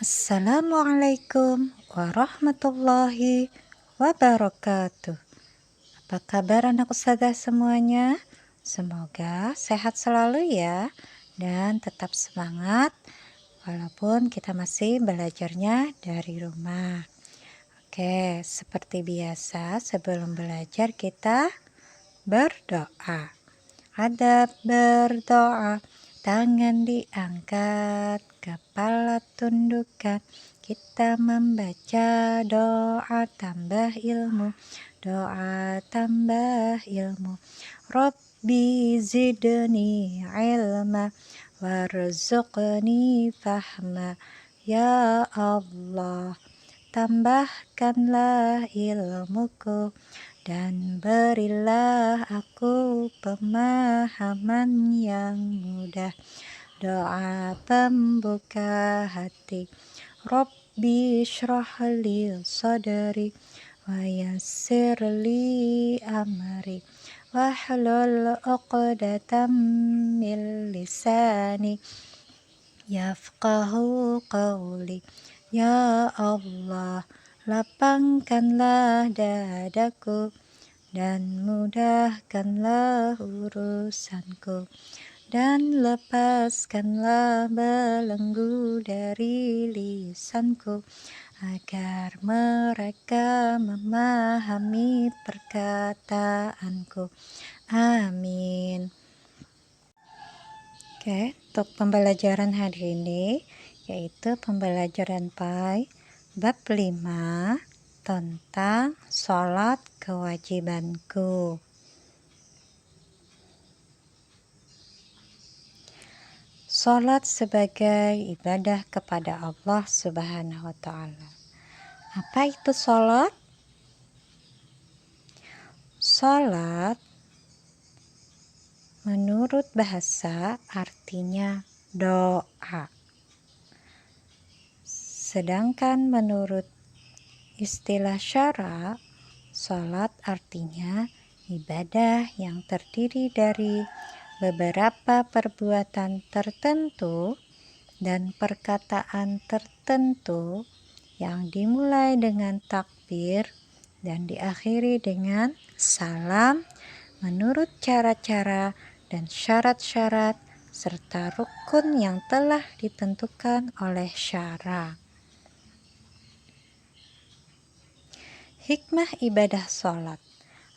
Assalamualaikum warahmatullahi wabarakatuh. Apa kabar anak ustazah semuanya? Semoga sehat selalu ya dan tetap semangat walaupun kita masih belajarnya dari rumah. Oke, seperti biasa sebelum belajar kita berdoa. Adab berdoa, tangan diangkat, kepala tundukkan. Kita membaca doa tambah ilmu, doa tambah ilmu. Rabbi zidni ilma, warzuqni fahma. Ya Allah, tambahkanlah ilmuku dan berilah aku pemahaman yang mudah. Doa pembuka hati. Rabbi shrah li sadri wa yassir li amri wahlul 'uqdatam min lisani yafqahu qawli. Ya Allah, lapangkanlah dadaku dan mudahkanlah urusanku, dan lepaskanlah belenggu dari lisanku, agar mereka memahami perkataanku. Amin. Oke, untuk pembelajaran hari ini yaitu pembelajaran PAI bab 5 tentang sholat kewajibanku. Sholat sebagai ibadah kepada Allah Subhanahu wa Ta'ala. Apa itu sholat? Sholat menurut bahasa artinya doa. Sedangkan menurut istilah syara, sholat artinya ibadah yang terdiri dari beberapa perbuatan tertentu dan perkataan tertentu yang dimulai dengan takbir dan diakhiri dengan salam menurut cara-cara dan syarat-syarat serta rukun yang telah ditentukan oleh syara. Hikmah ibadah sholat.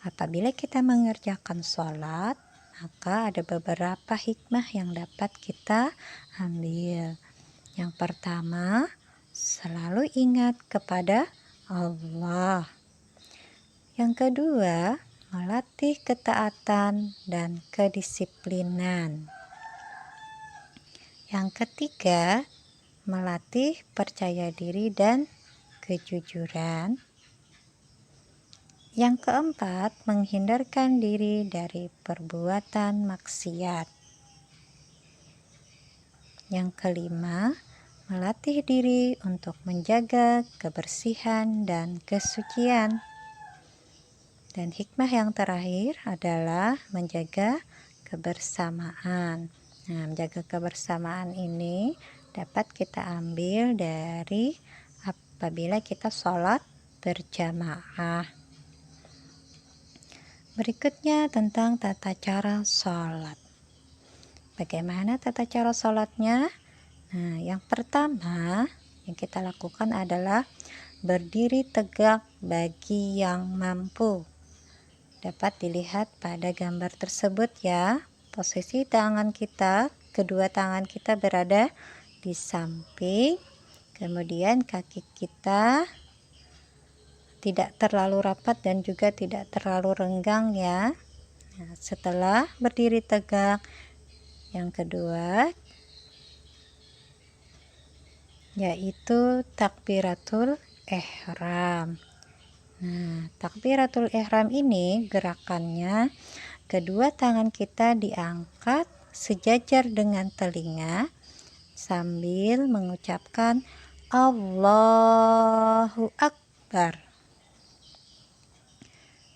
Apabila kita mengerjakan sholat, maka ada beberapa hikmah yang dapat kita ambil. Yang pertama, selalu ingat kepada Allah. Yang kedua, melatih ketaatan dan kedisiplinan. Yang ketiga, melatih percaya diri dan kejujuran. Yang keempat, menghindarkan diri dari perbuatan maksiat. Yang kelima, melatih diri untuk menjaga kebersihan dan kesucian. Dan hikmah yang terakhir adalah menjaga kebersamaan. Nah, menjaga kebersamaan ini dapat kita ambil dari apabila kita sholat berjamaah. Berikutnya tentang tata cara sholat. Bagaimana tata cara sholatnya? Nah, yang pertama yang kita lakukan adalah berdiri tegak bagi yang mampu. Dapat dilihat pada gambar tersebut ya. Posisi tangan kita, kedua tangan kita berada di samping. Kemudian kaki kita tidak terlalu rapat dan juga tidak terlalu renggang ya. Nah, setelah berdiri tegak, yang kedua yaitu takbiratul ihram. Nah, takbiratul ihram ini gerakannya kedua tangan kita diangkat sejajar dengan telinga sambil mengucapkan Allahu Akbar.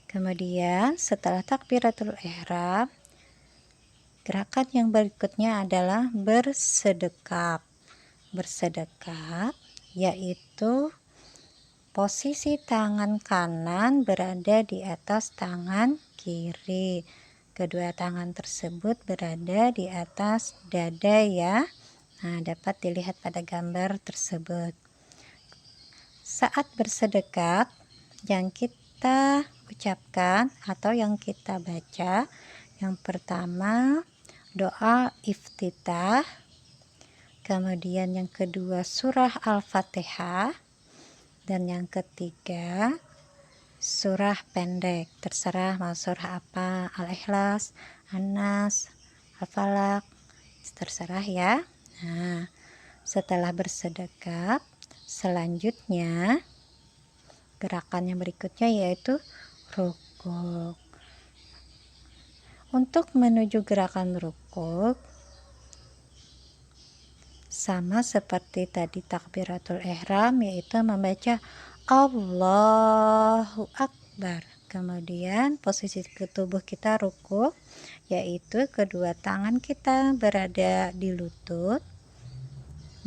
Kemudian setelah takbiratul ihram, gerakan yang berikutnya adalah bersedekap. Bersedekap yaitu posisi tangan kanan berada di atas tangan kiri. Kedua tangan tersebut berada di atas dada ya. Nah, dapat dilihat pada gambar tersebut. Saat bersedekap, yang kita ucapkan atau yang kita baca, yang pertama doa iftitah, kemudian yang kedua surah Al-Fatihah, dan yang ketiga surah pendek, terserah mau surah apa, Al-Ikhlas, An-Nas, Al-Falaq, terserah ya. Nah, setelah bersedekap, selanjutnya gerakan yang berikutnya yaitu rukuk. Untuk menuju gerakan rukuk, sama seperti tadi takbiratul ihram, yaitu membaca Allahu Akbar. Kemudian posisi tubuh kita rukuk, yaitu kedua tangan kita berada di lutut,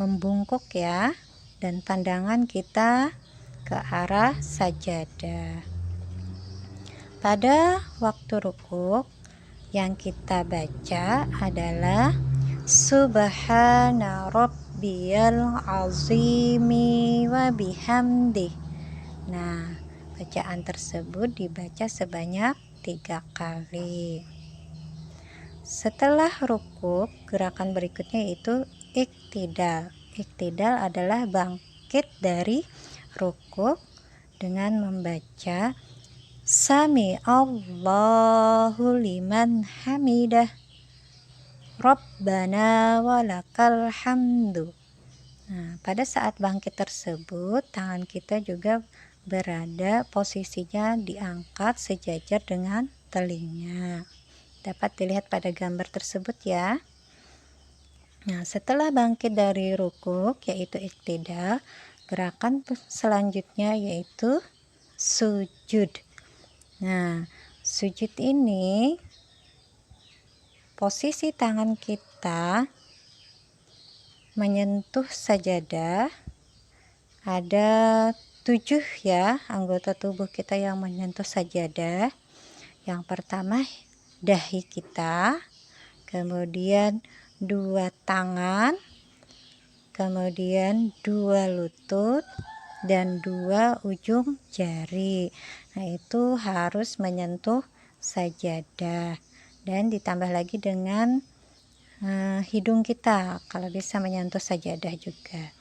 membungkuk ya, dan pandangan kita ke arah sajadah. Pada waktu rukuk, yang kita baca adalah Subhana rabbiyal azimi wa bihamdih. Nah, bacaan tersebut dibaca sebanyak 3 kali. Setelah rukuk, gerakan berikutnya yaitu iktidal. Iktidal adalah bangkit dari rukuk dengan membaca Sami Allahu liman hamidah, Rabbana walakal hamdu. Nah, pada saat bangkit tersebut, tangan kita juga berada posisinya diangkat sejajar dengan telinga. Dapat dilihat pada gambar tersebut ya. Nah, setelah bangkit dari rukuk yaitu iktidal, gerakan selanjutnya yaitu sujud. Nah, sujud ini posisi tangan kita menyentuh sajadah. Ada 7 ya anggota tubuh kita yang menyentuh sajadah. Yang pertama dahi kita, kemudian 2 tangan, kemudian 2 lutut, dan 2 ujung jari. Nah, itu harus menyentuh sajadah, dan ditambah lagi dengan hidung kita kalau bisa menyentuh sajadah juga.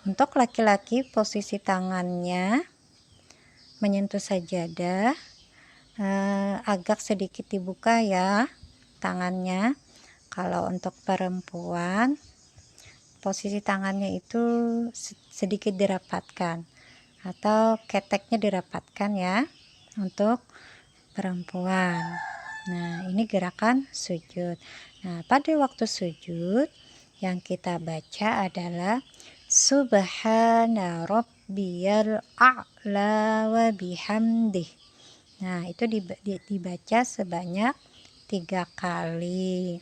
Untuk laki-laki, posisi tangannya menyentuh sajadah, agak sedikit dibuka ya tangannya. Kalau untuk perempuan, posisi tangannya itu sedikit dirapatkan atau keteknya dirapatkan ya untuk perempuan. Nah, ini gerakan sujud. Nah, pada waktu sujud yang kita baca adalah Subhana rabbiyal a'la wa bihamdih. Nah, itu dibaca sebanyak 3 kali.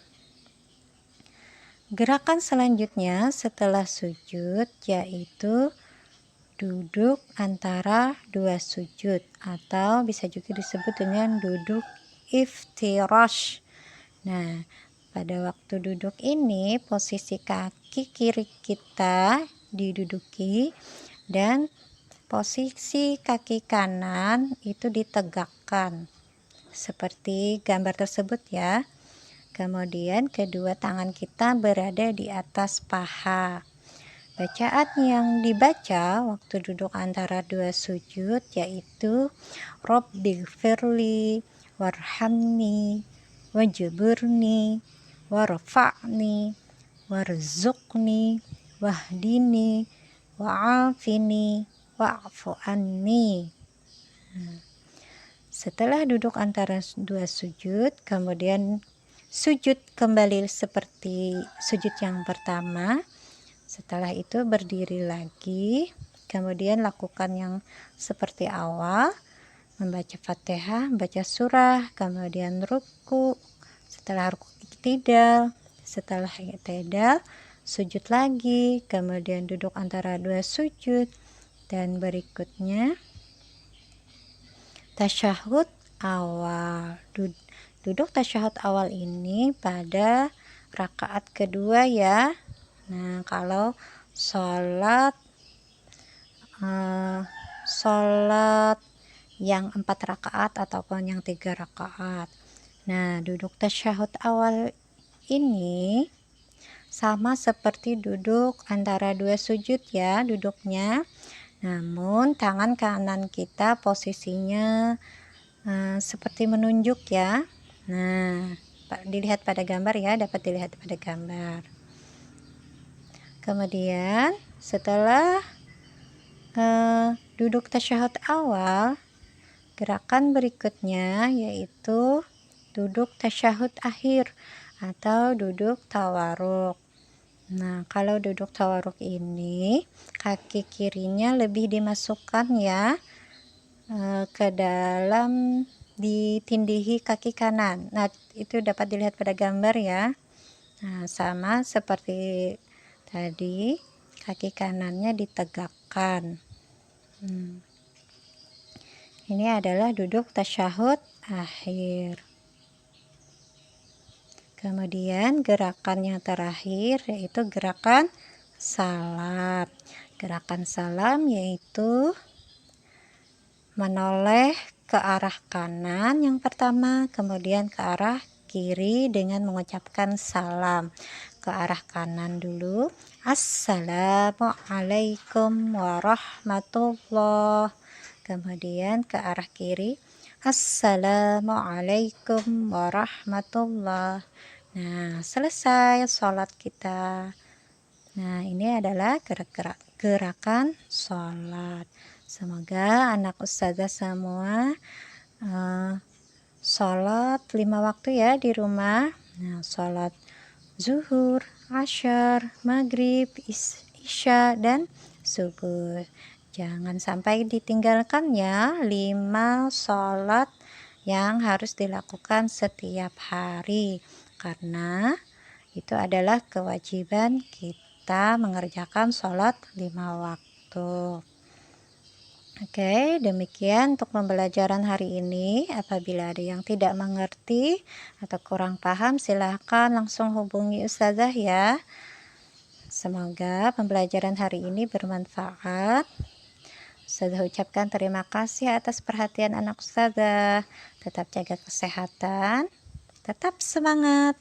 Gerakan selanjutnya setelah sujud yaitu duduk antara 2 sujud, atau bisa juga disebut dengan duduk iftirash. Nah, pada waktu duduk ini posisi kaki kiri kita diduduki dan posisi kaki kanan itu ditegakkan seperti gambar tersebut ya. Kemudian kedua tangan kita berada di atas paha. Bacaan yang dibaca waktu duduk antara 2 sujud yaitu Rabbighfirli warhamni wajburni warfa'ni warzuqni wahdini wa'afini wa'fu anni. Setelah duduk antara 2 sujud, kemudian sujud kembali seperti sujud yang pertama. Setelah itu berdiri lagi, kemudian lakukan yang seperti awal, membaca Fatihah, membaca surah, kemudian ruku. Setelah ruku iktidal, setelah iktidal sujud lagi, kemudian duduk antara dua sujud, dan berikutnya tasyahud awal. Duduk tasyahud awal ini pada rakaat kedua ya. Nah, kalau sholat yang 4 rakaat ataupun yang 3 rakaat. Nah, duduk tasyahud awal ini sama seperti duduk antara dua sujud ya duduknya. Namun tangan kanan kita posisinya seperti menunjuk ya. Nah, dilihat pada gambar ya, dapat dilihat pada gambar. Kemudian setelah duduk tasyahud awal, gerakan berikutnya yaitu duduk tasyahud akhir atau duduk tawaruk. Nah, kalau duduk tawaruk ini kaki kirinya lebih dimasukkan ya ke dalam ditindihi kaki kanan. Nah, itu dapat dilihat pada gambar ya. Nah, sama seperti tadi, kaki kanannya ditegakkan. Ini adalah duduk tasyahud akhir. Kemudian gerakan yang terakhir yaitu gerakan salam. Gerakan salam yaitu menoleh ke arah kanan yang pertama, kemudian ke arah kiri dengan mengucapkan salam. Ke arah kanan dulu, Assalamualaikum warahmatullah. Kemudian ke arah kiri, Assalamualaikum warahmatullah. Nah, selesai sholat kita. Nah, ini adalah gerakan sholat. Semoga anak ustazah semua sholat 5 waktu ya di rumah. Nah, sholat zuhur, asyar, maghrib, isya, dan subuh. Jangan sampai ditinggalkan ya 5 sholat yang harus dilakukan setiap hari. Karena itu adalah kewajiban kita mengerjakan sholat 5 waktu. Oke, demikian untuk pembelajaran hari ini. Apabila ada yang tidak mengerti atau kurang paham, silahkan langsung hubungi ustazah ya. Semoga pembelajaran hari ini bermanfaat. Ustazah ucapkan terima kasih atas perhatian anak ustazah. Tetap jaga kesehatan, tetap semangat.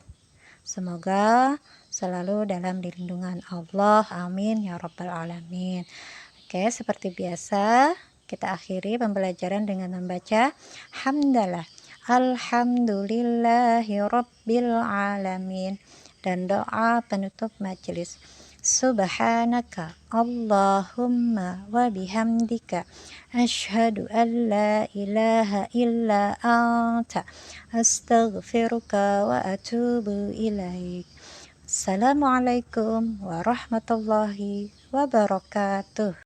Semoga selalu dalam lindungan Allah. Amin ya rabbal alamin. Oke, seperti biasa kita akhiri pembelajaran dengan membaca hamdalah. Alhamdulillahi rabbil alamin, dan doa penutup majelis. Subhanaka Allahumma wa bihamdika asyhadu an la ilaha illa anta astaghfiruka wa atubu ilaik. Assalamualaikum warahmatullahi wabarakatuh.